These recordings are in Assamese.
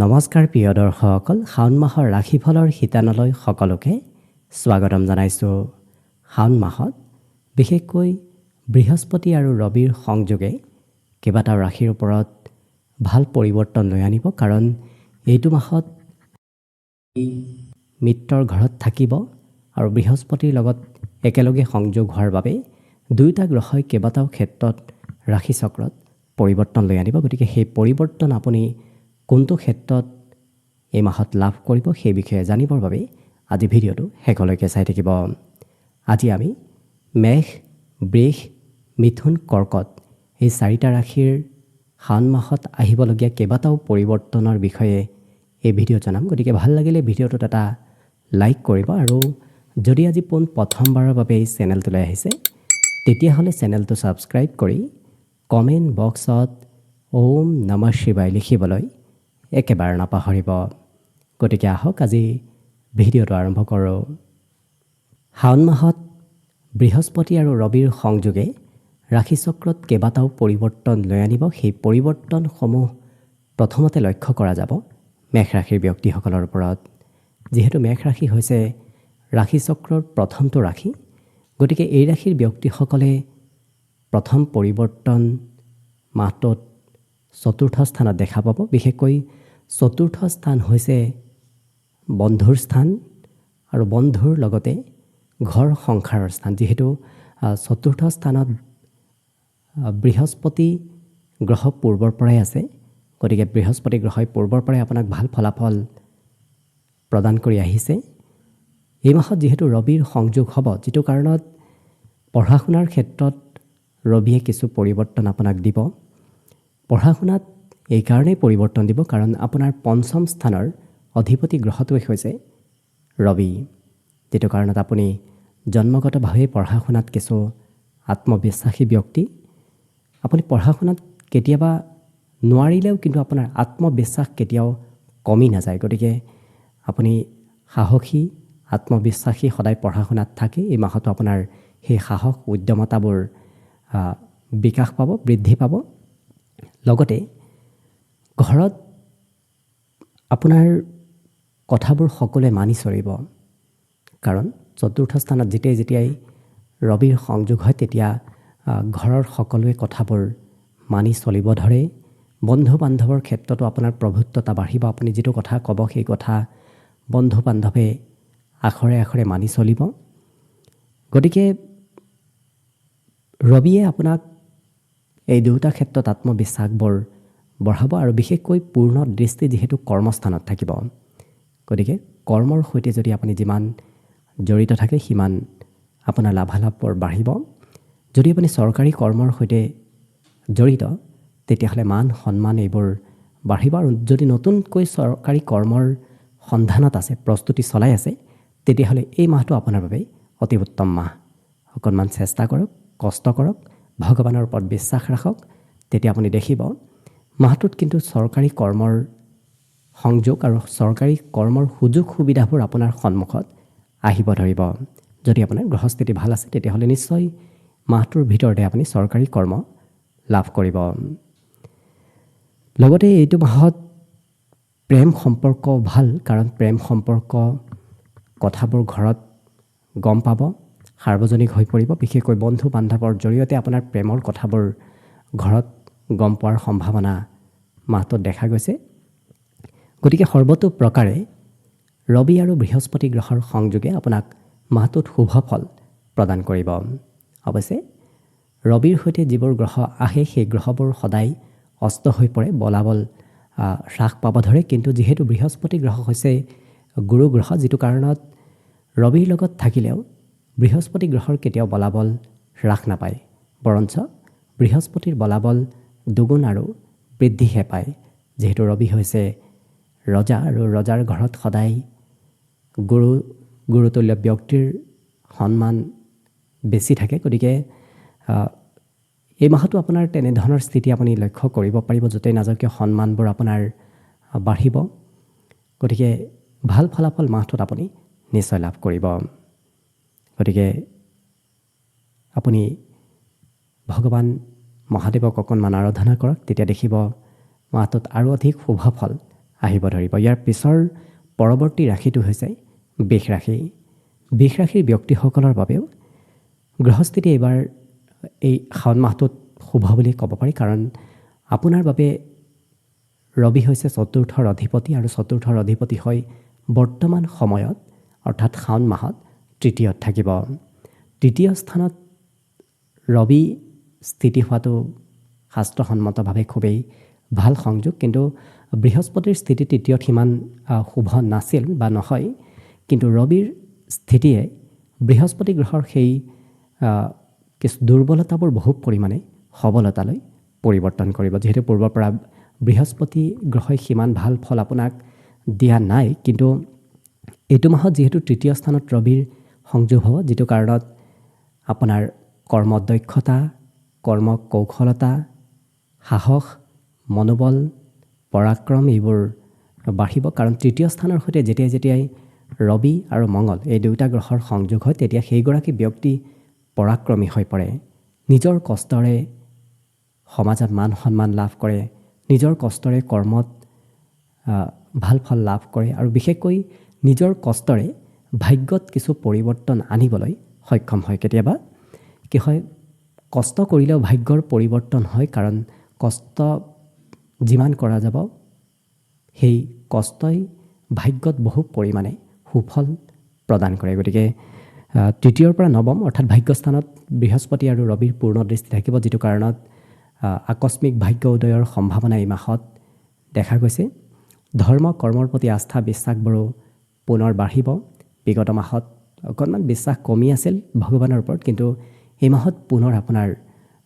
নমস্কাৰ প্ৰিয় দৰ্শকসকল, শাওণ মাহৰ ৰাশিফলৰ শিতানলৈ সকলোকে স্বাগতম জনাইছোঁ। শাওণ মাহত বিশেষকৈ বৃহস্পতি আৰু ৰবিৰ সংযোগে কেইবাটাও ৰাশিৰ ওপৰত ভাল পৰিৱৰ্তন লৈ আনিব, কাৰণ এইটো মাহত মিত্ৰৰ ঘৰত থাকিব আৰু বৃহস্পতিৰ লগত একেলগে সংযোগ হোৱাৰ বাবে দুয়োটা গ্ৰহই কেইবাটাও ক্ষেত্ৰত ৰাশিচক্ৰত পৰিৱৰ্তন লৈ আনিব। গতিকে সেই পৰিৱৰ্তন আপুনি কোনটো ক্ষেত্ৰত এই মাহত লাভ কৰিব সেই বিষয়ে জানিবৰ বাবে আজি ভিডিঅ'টো শেষলৈকে চাই থাকিব। আজি আমি মেষ, বৃষ, মিথুন, কৰ্কট এই চাৰিটা ৰাশিৰ শাওণ মাহত আহিবলগীয়া কেইবাটাও পৰিৱৰ্তনৰ বিষয়ে এই ভিডিঅ' জনাম। গতিকে ভাল লাগিলে ভিডিঅ'টোত এটা লাইক কৰিব, আৰু যদি আজি প্ৰথমবাৰৰ বাবে এই চেনেলটোলৈ আহিছে তেতিয়াহ'লে চেনেলটো ছাবস্ক্ৰাইব কৰি কমেণ্ট বক্সত ওম নমঃ শিৱায় লিখিবলৈ একেবাৰে নাপাহৰিব। গতিকে আহক আজি ভিডিঅ'টো আৰম্ভ কৰোঁ। শাওণ মাহত বৃহস্পতি আৰু ৰবিৰ সংযোগে ৰাশিচক্ৰত কেইবাটাও পৰিৱৰ্তন লৈ আনিব। সেই পৰিৱৰ্তনসমূহ প্ৰথমতে লক্ষ্য কৰা যাব মেষ ৰাশিৰ ব্যক্তিসকলৰ ওপৰত। যিহেতু মেষ ৰাশি হৈছে ৰাশিচক্ৰৰ প্ৰথমটো ৰাশি, গতিকে এই ৰাশিৰ ব্যক্তিসকলে প্ৰথম পৰিৱৰ্তন মাহটোত চতুৰ্থ স্থানত দেখা পাব। বিশেষকৈ চতুৰ্থ স্থান হৈছে বন্ধুৰ স্থান আৰু বন্ধুৰ লগতে ঘৰ সংসাৰৰ স্থান। যিহেতু চতুৰ্থ স্থানত বৃহস্পতি গ্ৰহ পূৰ্বৰ পৰাই আছে, গতিকে বৃহস্পতি গ্ৰহই পূৰ্বৰ পৰাই আপোনাক ভাল ফলাফল প্ৰদান কৰি আহিছে। এই মাহত যিহেতু ৰবিৰ সংযোগ হ'ব, যিটো কাৰণত পঢ়া শুনাৰ ক্ষেত্ৰত ৰবিয়ে কিছু পৰিৱৰ্তন আপোনাক দিব। পঢ়া শুনাত এইকাৰণেই পৰিৱৰ্তন দিব কাৰণ আপোনাৰ পঞ্চম স্থানৰ অধিপতি গ্ৰহটোৱে হৈছে ৰবি, যিটো কাৰণত আপুনি জন্মগতভাৱে পঢ়া শুনাত কিছু আত্মবিশ্বাসী ব্যক্তি। আপুনি পঢ়া শুনাত কেতিয়াবা নোৱাৰিলেও কিন্তু আপোনাৰ আত্মবিশ্বাস কেতিয়াও কমি নাযায়। গতিকে আপুনি সাহসী, আত্মবিশ্বাসী সদায় পঢ়া শুনাত থাকে। এই মাহতো আপোনাৰ সেই সাহস উদ্যমতাবোৰ বিকাশ পাব, বৃদ্ধি পাব। লগতে ঘৰত আপোনাৰ কথাবোৰ সকলোৱে মানি চলিব, কাৰণ চতুৰ্থ স্থানত যেতিয়াই ৰবিৰ সংযোগ হয় তেতিয়া ঘৰৰ সকলোৱে কথাবোৰ মানি চলিব ধৰে। বন্ধু বান্ধৱৰ ক্ষেত্ৰতো আপোনাৰ প্ৰভুত্বতা বাঢ়িব। আপুনি যিটো কথা ক'ব সেই কথা বন্ধু বান্ধৱে আখৰে আখৰে মানি চলিব। গতিকে ৰবিয়ে আপোনাক এই দুয়োটা ক্ষেত্ৰত আত্মবিশ্বাসবোৰ বঢ়াব, আৰু বিশেষকৈ পূৰ্ণ দৃষ্টি যিহেতু কৰ্মস্থানত থাকিব, গতিকে কৰ্মৰ সৈতে যদি আপুনি যিমান জড়িত থাকে সিমান আপোনাৰ লাভালাভবোৰ বাঢ়িব। যদি আপুনি চৰকাৰী কৰ্মৰ সৈতে জড়িত তেতিয়াহ'লে মান সন্মান এইবোৰ বাঢ়িব, আৰু যদি নতুনকৈ চৰকাৰী কৰ্মৰ সন্ধানত আছে, প্ৰস্তুতি চলাই আছে, তেতিয়াহ'লে এই মাহটো আপোনাৰ বাবে অতি উত্তম মাহ। অকণমান চেষ্টা কৰক, কষ্ট কৰক, ভগৱানৰ ওপৰত বিশ্বাস ৰাখক, তেতিয়া আপুনি দেখিব মাহটোত কিন্তু চৰকাৰী কৰ্মৰ সংযোগ আৰু চৰকাৰী কৰ্মৰ সুযোগ সুবিধাবোৰ আপোনাৰ সন্মুখত আহিব ধৰিব। যদি আপোনাৰ গ্ৰহস্থিতি ভাল আছে তেতিয়াহ'লে নিশ্চয় মাহটোৰ ভিতৰতে আপুনি চৰকাৰী কৰ্ম লাভ কৰিব। লগতে এইটো মাহত প্ৰেম সম্পৰ্ক ভাল, কাৰণ প্ৰেম সম্পৰ্ক কথাবোৰ ঘৰত গম পাব, সাৰ্বজনিক হৈ পৰিব। বিশেষকৈ বন্ধু বান্ধৱৰ জৰিয়তে আপোনাৰ প্ৰেমৰ কথাবোৰ ঘৰত গম পোৱাৰ সম্ভাৱনা মাহটোত দেখা গৈছে। গতিকে সৰ্বতো প্ৰকাৰে ৰবি আৰু বৃহস্পতি গ্ৰহৰ সংযোগে আপোনাক মাহটোত শুভ ফল প্ৰদান কৰিব। অৱশ্যে ৰবিৰ সৈতে যিবোৰ গ্ৰহ আহে সেই গ্ৰহবোৰ সদায় অস্ত হৈ পৰে, বলাবল হ্ৰাস পাব ধৰে। কিন্তু যিহেতু বৃহস্পতি গ্ৰহ হৈছে গুৰু গ্ৰহ, যিটো কাৰণত ৰবিৰ লগত থাকিলেও বৃহস্পতি গ্ৰহৰ কেতিয়াও বলাবল হ্ৰাস নাপায়, বৰঞ্চ বৃহস্পতিৰ বলাবল দুগুণ আৰু বৃদ্ধিহে পায়। যিহেতু ৰবি হৈছে ৰজা, আৰু ৰজাৰ ঘৰত সদায় গুৰুতুল্য ব্যক্তিৰ সন্মান বেছি থাকে। গতিকে এই মাহতো আপোনাৰ তেনেধৰণৰ স্থিতি আপুনি লক্ষ্য কৰিব পাৰিব। য'তেই নাযাওক কিয় সন্মানবোৰ আপোনাৰ বাঢ়িব। গতিকে ভাল ফলাফল মাহটোত আপুনি নিশ্চয় লাভ কৰিব। গতিকে আপুনি ভগৱান মহাদেৱক অকণমান আৰাধনা কৰক, তেতিয়া দেখিব মাহটোত আৰু অধিক শুভ ফল আহিব ধৰিব। ইয়াৰ পিছৰ পৰৱৰ্তী ৰাশিটো হৈছে বৃষ ৰাশি। বৃষ ৰাশিৰ ব্যক্তিসকলৰ বাবেও গ্ৰহস্থিতি এইবাৰ এই শাওণ মাহটোত শুভ বুলি ক'ব পাৰি, কাৰণ আপোনাৰ বাবে ৰবি হৈছে চতুৰ্থৰ অধিপতি আৰু চতুৰ্থৰ অধিপতি হৈ বৰ্তমান সময়ত অৰ্থাৎ শাওণ মাহত তৃতীয়ত থাকিব। তৃতীয় স্থানত ৰবি স্থিতি হোৱাটো শাস্ত্ৰসন্মতভাৱে খুবেই ভাল সংযোগ, কিন্তু বৃহস্পতিৰ স্থিতি তৃতীয়ত সিমান শুভ নাছিল বা নহয়, কিন্তু ৰবিৰ স্থিতিয়ে বৃহস্পতি গ্ৰহৰ সেই কিছু দুৰ্বলতাবোৰ বহু পৰিমাণে সবলতালৈ পৰিৱৰ্তন কৰিব। যিহেতু পূৰ্বৰ পৰা বৃহস্পতি গ্ৰহই সিমান ভাল ফল আপোনাক দিয়া নাই, কিন্তু এইটো মাহত যিহেতু তৃতীয় স্থানত ৰবিৰ সংযোগ হ'ব, যিটো কাৰণত আপোনাৰ কৰ্মদক্ষতা, কৰ্ম কৌশলতা, সাহস, মনোবল, পৰাক্ৰম এইবোৰ বাঢ়িব। কাৰণ তৃতীয় স্থানৰ সৈতে যেতিয়াই ৰবি আৰু মঙ্গল এই দুয়োটা গ্ৰহৰ সংযোগ হয়, তেতিয়া সেইগৰাকী ব্যক্তি পৰাক্ৰমী হৈ পৰে। নিজৰ কষ্টৰে সমাজত মান সন্মান লাভ কৰে, নিজৰ কষ্টৰে কৰ্মত ভাল ফল লাভ কৰে আৰু বিশেষকৈ নিজৰ কষ্টৰে ভাগ্যত কিছু পৰিৱৰ্তন আনিবলৈ সক্ষম হয়। কেতিয়াবা কি হয়, কষ্ট কৰিলেও ভাগ্যৰ পৰিৱৰ্তন হয়, কাৰণ কষ্ট যিমান কৰা যাব সেই কষ্টই ভাগ্যত বহু পৰিমাণে সুফল প্ৰদান কৰে। গতিকে তৃতীয়ৰ পৰা নৱম অৰ্থাৎ ভাগ্যস্থানত বৃহস্পতি আৰু ৰবিৰ পূৰ্ণ দৃষ্টি থাকিব, যিটো কাৰণত আকস্মিক ভাগ্য উদয়ৰ সম্ভাৱনা এই মাহত দেখা গৈছে। ধৰ্ম কৰ্মৰ প্ৰতি আস্থা বিশ্বাসবোৰো পুনৰ বাঢ়িব। বিগত মাহত অকণমান বিশ্বাস কমি আছিল ভগৱানৰ ওপৰত, কিন্তু এই মাহত পুনৰ আপোনাৰ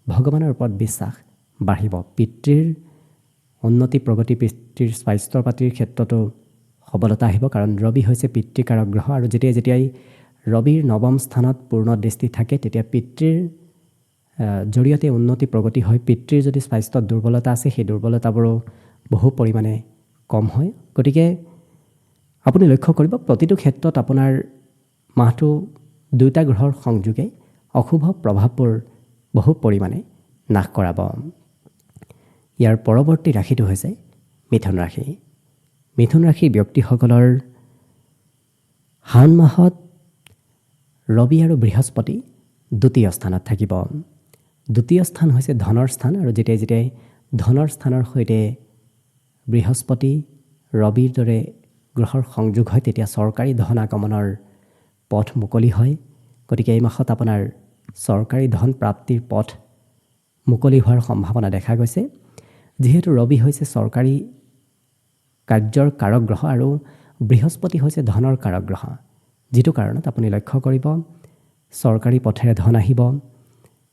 ভগৱানৰ ওপৰত বিশ্বাস বাঢ়িব। পিতৃৰ উন্নতি প্ৰগতি, পিতৃৰ স্বাস্থ্য পাতিৰ ক্ষেত্ৰতো সবলতা আহিব, কাৰণ ৰবি হৈছে পিতৃকাৰক গ্ৰহ আৰু যেতিয়াই ৰবিৰ নৱম স্থানত পূৰ্ণ দৃষ্টি থাকে, তেতিয়া পিতৃৰ জৰিয়তে উন্নতি প্ৰগতি হয়। পিতৃৰ যদি স্বাস্থ্যত দুৰ্বলতা আছে, সেই দুৰ্বলতাবোৰো বহু পৰিমাণে কম হয়। গতিকে আপুনি লক্ষ্য কৰিব, প্ৰতিটো ক্ষেত্ৰত আপোনাৰ মাহটো দুয়োটা গ্ৰহৰ সংযোগে অশুভ প্ৰভাৱবোৰ বহু পৰিমাণে নাশ কৰাব। ইয়াৰ পৰৱৰ্তী ৰাশিটো হৈছে মিথুন ৰাশি। মিথুন ৰাশিৰ ব্যক্তিসকলৰ শাওণ মাহত ৰবি আৰু বৃহস্পতি দ্বিতীয় স্থানত থাকিব। দ্বিতীয় স্থান হৈছে ধনৰ স্থান আৰু যেতিয়াই ধনৰ স্থানৰ সৈতে বৃহস্পতি ৰবিৰ দৰে গ্ৰহৰ সংযোগ হয়, তেতিয়া চৰকাৰী ধন আগমনৰ পথ মুকলি হয়। গতিকে এই মাহত আপোনাৰ চৰকাৰী ধন প্ৰাপ্তিৰ পথ মুকলি হোৱাৰ সম্ভাৱনা দেখা গৈছে। যিহেতু ৰবি হৈছে চৰকাৰী কাৰ্যৰ কাৰক গ্ৰহ আৰু বৃহস্পতি হৈছে ধনৰ কাৰক গ্ৰহ, যিটো কাৰণত আপুনি লক্ষ্য কৰিব চৰকাৰী পথেৰে ধন আহিব,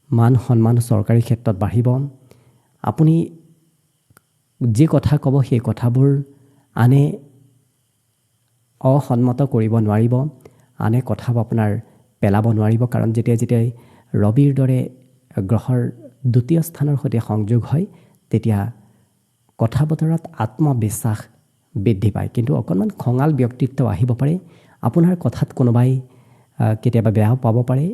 মান সন্মান চৰকাৰী ক্ষেত্ৰত বাঢ়িব। আপুনি যি কথা ক'ব সেই কথাবোৰ আনে অসন্মত কৰিব নোৱাৰিব, আনে কথাবোৰ আপোনাৰ পেলাব নোৱাৰিব, কাৰণ যেতিয়াই ৰবিৰ দৰে গ্ৰহৰ দ্বিতীয় স্থানৰ সৈতে সংযোগ হয়, তেতিয়া কথা বতৰাত আত্মবিশ্বাস বৃদ্ধি পায়। কিন্তু অকণমান খঙাল ব্যক্তিত্ব আহিব পাৰে, আপোনাৰ কথাত কোনোবাই কেতিয়াবা বেয়াও পাব পাৰে।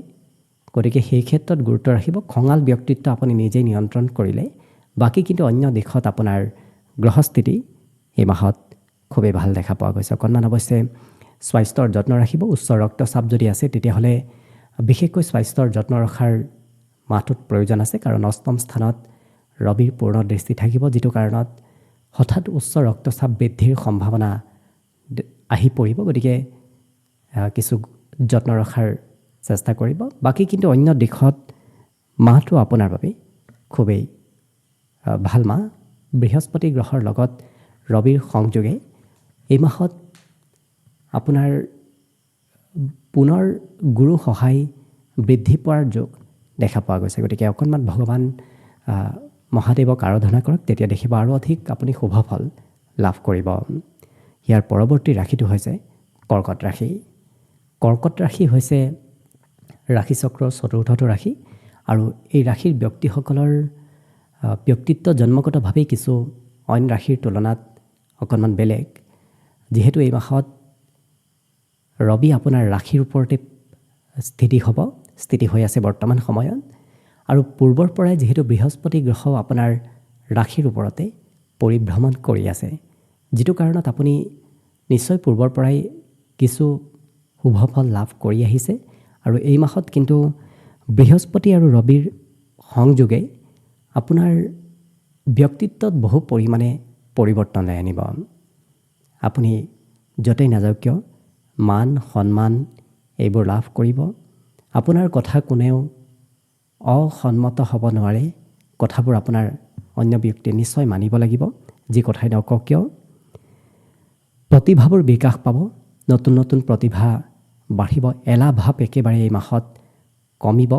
গতিকে সেই ক্ষেত্ৰত গুৰুত্ব ৰাখিব। খঙাল ব্যক্তিত্ব আপুনি নিজেই নিয়ন্ত্ৰণ কৰিলে বাকী কিন্তু অন্য দিশত আপোনাৰ গ্ৰহস্থিতি এই মাহত খুবেই ভাল দেখা পোৱা গৈছে। অকণমান অৱশ্যে স্বাস্থ্যৰ যত্ন ৰাখিব। উচ্চ ৰক্তচাপ যদি আছে তেতিয়াহ'লে বিশেষকৈ স্বাস্থ্যৰ যত্ন ৰখাৰ মাহটোত প্ৰয়োজন আছে, কাৰণ অষ্টম স্থানত ৰবিৰ পূৰ্ণ দৃষ্টি থাকিব, যিটো কাৰণত হঠাৎ উচ্চ ৰক্তচাপ বৃদ্ধিৰ সম্ভাৱনা আহি পৰিব। গতিকে কিছু যত্ন ৰখাৰ চেষ্টা কৰিব। বাকী কিন্তু অন্য দিশত মাহটো আপোনাৰ বাবে খুবেই ভাল মাহ। বৃহস্পতি গ্ৰহৰ লগত ৰবিৰ সংযোগে এই মাহত আপোনাৰ পুনৰ গুৰু সহায় বৃদ্ধি পোৱাৰ যোগ দেখা পোৱা গৈছে। গতিকে অকণমান ভগৱান মহাদেৱক আৰাধনা কৰক, তেতিয়া দেখিব আৰু অধিক আপুনি শুভ ফল লাভ কৰিব। ইয়াৰ পৰৱৰ্তী ৰাশিটো হৈছে কৰ্কট ৰাশি। কৰ্কট ৰাশি হৈছে ৰাশিচক্ৰৰ চতুৰ্থটো ৰাশি আৰু এই ৰাশিৰ ব্যক্তিসকলৰ ব্যক্তিত্ব জন্মগতভাৱেই কিছু অইন ৰাশিৰ তুলনাত অকণমান বেলেগ। যিহেতু এই মাহত ৰবি আপোনাৰ ৰাশিৰ ওপৰতে স্থিতি হৈ আছে বৰ্তমান সময়ত, আৰু পূৰ্বৰ পৰাই যিহেতু বৃহস্পতি গ্ৰহ আপোনাৰ ৰাশিৰ ওপৰতে পৰিভ্ৰমণ কৰি আছে, যিটো কাৰণত আপুনি নিশ্চয় পূৰ্বৰ পৰাই কিছু শুভ ফল লাভ কৰি আহিছে আৰু এই মাহত কিন্তু বৃহস্পতি আৰু ৰবিৰ সংযোগে আপোনাৰ ব্যক্তিত্বত বহু পৰিমাণে পৰিৱৰ্তন লৈ আনিব। আপুনি য'তেই নাযাওক কিয় মান সন্মান এইবোৰ লাভ কৰিব। আপোনাৰ কথা কোনেও অসন্মত হ'ব নোৱাৰে। কথাবোৰ আপোনাৰ অন্য ব্যক্তিয়ে নিশ্চয় মানিব লাগিব, যি কথাই নকওক কিয়। প্ৰতিভাবোৰ বিকাশ পাব, নতুন নতুন প্ৰতিভা বাঢ়িব। এলাহ ভাৱ একেবাৰে এই মাহত কমিব।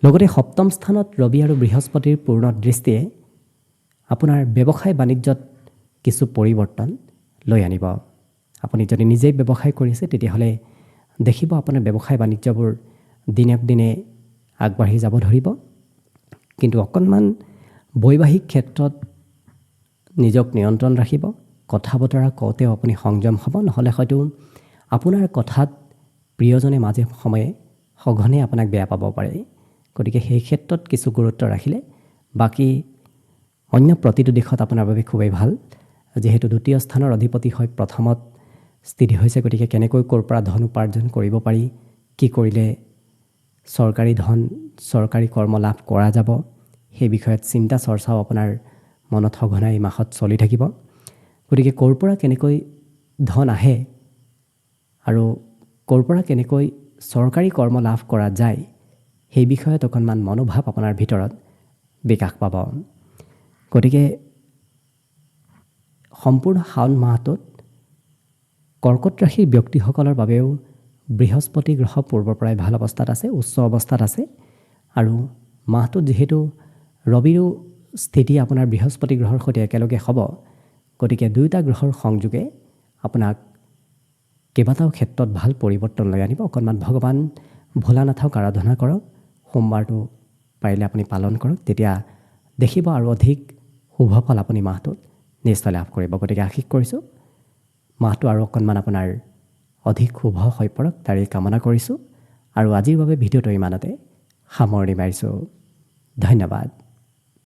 লগতে সপ্তম স্থানত ৰবি আৰু বৃহস্পতিৰ পূৰ্ণ দৃষ্টিয়ে আপোনাৰ ব্যৱসায় বাণিজ্যত কিছু পৰিৱৰ্তন লৈ আনিব। আপুনি যদি নিজেই ব্যৱসায় কৰিছে তেতিয়াহ'লে দেখিব আপোনাৰ ব্যৱসায় বাণিজ্যবোৰ দিনক দিনে আগবাঢ়ি যাব ধৰিব। কিন্তু অকণমান বৈবাহিক ক্ষেত্ৰত নিজক নিয়ন্ত্ৰণ ৰাখিব। কথা বতৰা কওঁতেও আপুনি সংযম হ'ব, নহ'লে হয়তো আপোনাৰ কথাত প্ৰিয়জনে মাজে সময়ে সঘনে আপোনাক বেয়া পাব পাৰে। গতিকে সেই ক্ষেত্ৰত কিছু গুৰুত্ব ৰাখিলে বাকী অন্য প্ৰতিটো দিশত আপোনাৰ বাবে খুবেই ভাল। যিহেতু দ্বিতীয় স্থানৰ অধিপতি হৈ প্ৰথমত স্থিতি হৈছে, গতিকে কেনেকৈ ক'ৰ পৰা ধন উপাৰ্জন কৰিব পাৰি, কি কৰিলে চৰকাৰী ধন চৰকাৰী কৰ্ম লাভ কৰা যাব, সেই বিষয়ত চিন্তা চৰ্চাও আপোনাৰ মনত সঘনাই এই মাহত চলি থাকিব। গতিকে ক'ৰ পৰা কেনেকৈ ধন আহে আৰু ক'ৰ পৰা কেনেকৈ চৰকাৰী কৰ্ম লাভ কৰা যায় সেই বিষয়ত অকণমান মনোভাৱ আপোনাৰ ভিতৰত বিকাশ পাব। গতিকে সম্পূৰ্ণ শাওণ মাহটোত কৰ্কট ৰাশিৰ ব্যক্তিসকলৰ বাবেও বৃহস্পতি গ্ৰহ পূৰ্বৰ পৰাই ভাল অৱস্থাত আছে, উচ্চ অৱস্থাত আছে। আৰু মাহটোত যিহেতু ৰবিৰো স্থিতি আপোনাৰ বৃহস্পতি গ্ৰহৰ সৈতে একেলগে হ'ব, গতিকে দুয়োটা গ্ৰহৰ সংযোগে আপোনাক কেইবাটাও ক্ষেত্ৰত ভাল পৰিৱৰ্তন লৈ আনিব। অকণমান ভগৱান ভোলানাথক আৰাধনা কৰক, সোমবাৰটো পাৰিলে আপুনি পালন কৰক, তেতিয়া দেখিব আৰু অধিক শুভ ফল আপুনি মাহটোত নিশ্চয় লাভ কৰিব। গতিকে আশীষ কৰিছোঁ মাহটো আৰু অকণমান আপোনাৰ অধিক শুভ হৈ পৰক, তাৰেই কামনা কৰিছোঁ। আৰু আজিৰ বাবে ভিডিঅ'টো ইমানতে সামৰণি মাৰিছোঁ। ধন্যবাদ।